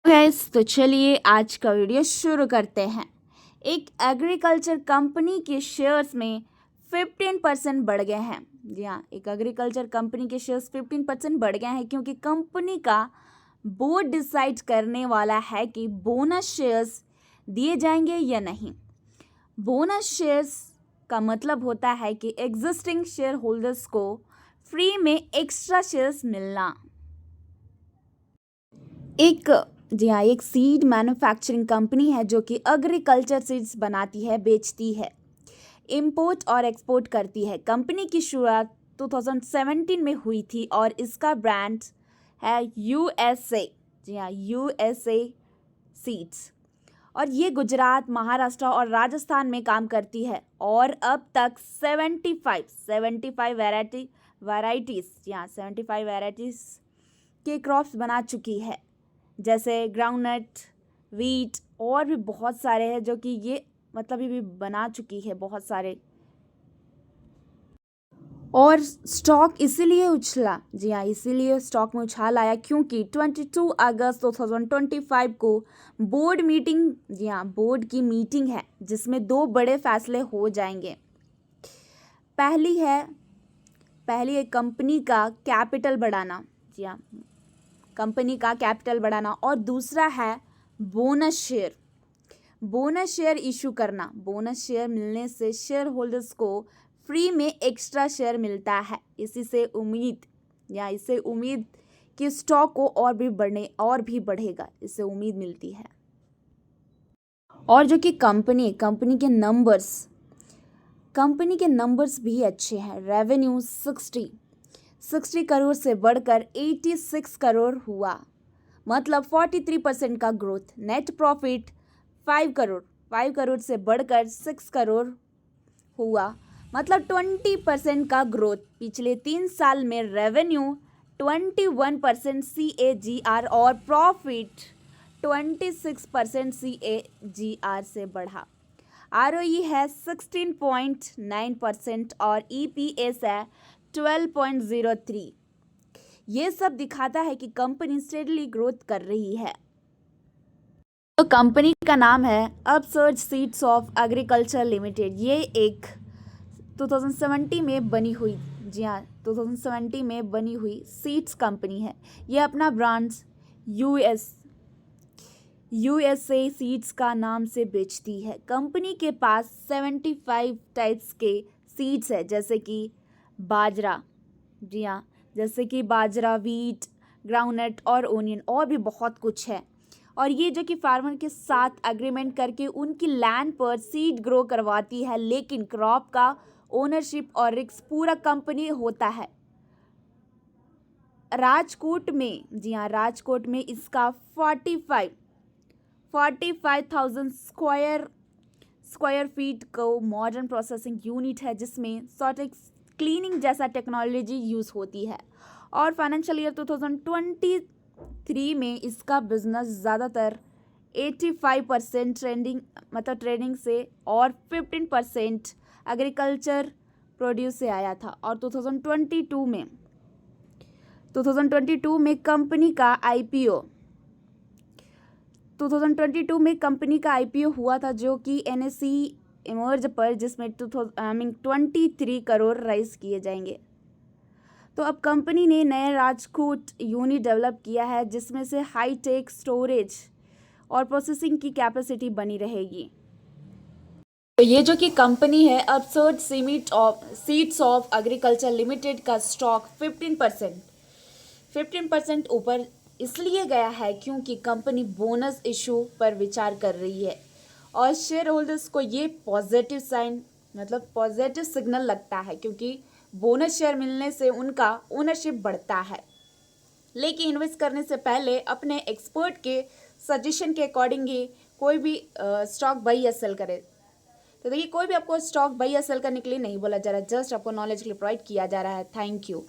Gas तो चलिए आज का वीडियो शुरू करते हैं। एक एग्रीकल्चर कंपनी के शेयर्स में 15% बढ़ गए हैं। जी हाँ, एक एग्रीकल्चर कंपनी के शेयर्स 15% बढ़ गए हैं क्योंकि कंपनी का बोर्ड डिसाइड करने वाला है कि बोनस शेयर्स दिए जाएंगे या नहीं। बोनस शेयर्स का मतलब होता है कि एग्जिस्टिंग शेयर होल्डर्स को फ्री में एक्स्ट्रा शेयर्स मिलना। एक सीड मैन्युफैक्चरिंग कंपनी है जो कि एग्रीकल्चर सीड्स बनाती है, बेचती है, इंपोर्ट और एक्सपोर्ट करती है। कंपनी की शुरुआत 2017 में हुई थी और इसका ब्रांड है यूएसए। जी हाँ, यूएसए सीड्स। और ये गुजरात, महाराष्ट्र और राजस्थान में काम करती है और अब तक 75 वैरायटीज़ यहाँ 75 वैरायटीज़ के क्रॉप्स बना चुकी है, जैसे ग्राउंडनट, वीट और भी बहुत सारे हैं जो कि ये ये भी बना चुकी है बहुत सारे। और स्टॉक इसीलिए उछला, जी हाँ, इसीलिए स्टॉक में उछाल आया क्योंकि 22 अगस्त 2025 को बोर्ड मीटिंग, जी हाँ, बोर्ड की मीटिंग है जिसमें 2 बड़े फैसले हो जाएंगे। पहली है कंपनी का कैपिटल बढ़ाना, जी हाँ, कंपनी का कैपिटल बढ़ाना, और दूसरा है बोनस शेयर इशू करना। बोनस शेयर मिलने से शेयर होल्डर्स को फ्री में एक्स्ट्रा शेयर मिलता है। इससे उम्मीद कि स्टॉक को और भी बढ़ेगा, इससे उम्मीद मिलती है। और जो कि कंपनी के नंबर्स भी अच्छे हैं। रेवेन्यू 60 करोड़ से बढ़कर 86 करोड़ हुआ, मतलब 43% का ग्रोथ। नेट प्रॉफिट 5 करोड़ से बढ़कर 6 करोड़ हुआ, मतलब 20% का ग्रोथ। पिछले 3 साल में रेवेन्यू 21% CAGR और प्रॉफिट 26% CAGR से बढ़ा। ROE है 16.9% और EPS है 12.03। ये सब दिखाता है कि कंपनी स्टेडली ग्रोथ कर रही है। तो कंपनी का नाम है upsurge seeds of agriculture limited. ये एक 2070 में बनी हुई, जी हाँ, 2070 में बनी हुई सीड्स कंपनी है। ये अपना ब्रांड्स यूएसए सीड्स का नाम से बेचती है। कंपनी के पास 75 टाइप्स के सीड्स है, जैसे कि बाजरा, जी हाँ, जैसे कि बाजरा, वीट, ग्राउंडनट और ओनियन, और भी बहुत कुछ है। और ये जो कि फार्मर के साथ एग्रीमेंट करके उनकी लैंड पर सीड ग्रो करवाती है, लेकिन क्रॉप का ओनरशिप और रिस्क पूरा कंपनी होता है। राजकोट में, जी हाँ, राजकोट में इसका 45,000 स्क्वायर फीट को मॉडर्न प्रोसेसिंग यूनिट है, जिसमें सॉर्टेक्स क्लीनिंग जैसा टेक्नोलॉजी यूज़ होती है। और फाइनेंशियल ईयर 2023 में इसका बिजनेस ज़्यादातर 85% ट्रेडिंग से और 15% एग्रीकल्चर प्रोड्यूस से आया था। और 2022 में कंपनी का आईपीओ हुआ था, जो कि NSE इमर्ज पर, जिसमें 23 करोड़ राइज किए जाएंगे। तो अब कंपनी ने नए राजकोट यूनिट डेवलप किया है, जिसमें से हाई टेक स्टोरेज और प्रोसेसिंग की कैपेसिटी बनी रहेगी। तो ये जो कि कंपनी है upsurge seeds of agriculture limited का स्टॉक 15% ऊपर इसलिए गया है क्योंकि कंपनी बोनस इशू पर विचार कर रही है और शेयर होल्डर्स को ये पॉजिटिव सिग्नल लगता है, क्योंकि बोनस शेयर मिलने से उनका ओनरशिप बढ़ता है। लेकिन इन्वेस्ट करने से पहले अपने एक्सपर्ट के सजेशन के अकॉर्डिंग ही कोई भी स्टॉक बाई या सेल करे। तो देखिए, कोई भी आपको स्टॉक बाई या सेल करने के लिए नहीं बोला जा रहा है, जस्ट आपको नॉलेज के लिए प्रोवाइड किया जा रहा है। Thank you.